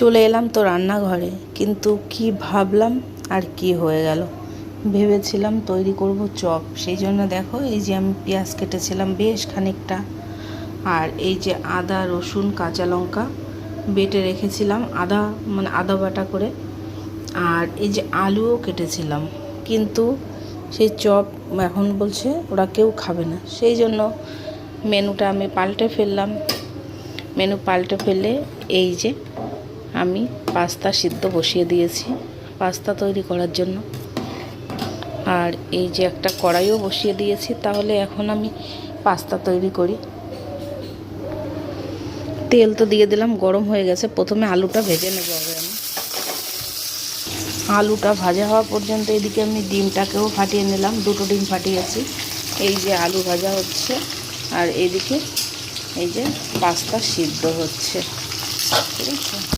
চলে এলাম তো রান্নাঘরে, কিন্তু কি ভাবলাম আর কি হয়ে গেল। ভেবেছিলাম তৈরি করব চপ, সেই জন্য দেখো এই যে আমি পেঁয়াজ কেটেছিলাম বেশ খানিকটা, আর এই যে আদা রসুন কাঁচা লঙ্কা বেটে রেখেছিলাম, আদা বাটা করে, আর এই যে আলুও কেটেছিলাম। কিন্তু সেই চপ এখন বলছে ওরা কেউ খাবে না, সেই জন্য মেনুটা আমি পাল্টে ফেললাম। মেনু পাল্টে ফেলে এই যে আমি পাস্তা সিদ্ধ বসিয়ে দিয়েছি পাস্তা তৈরি করার জন্য, আর এই যে একটা কড়াইও বসিয়ে দিয়েছি। তাহলে এখন আমি পাস্তা তৈরি করি। তেল তো দিয়ে দিলাম, গরম হয়ে গেছে। প্রথমে আলুটা ভেজে নেব। আগে আমি আলুটা ভাজা হওয়া পর্যন্ত এদিকে আমি ডিমটাকেও ফাটিয়ে নিলাম, দুটো ডিম ফাটিয়েছি। এই যে আলু ভাজা হচ্ছে, আর এইদিকে এই যে পাস্তা সিদ্ধ হচ্ছে। ঠিক আছে।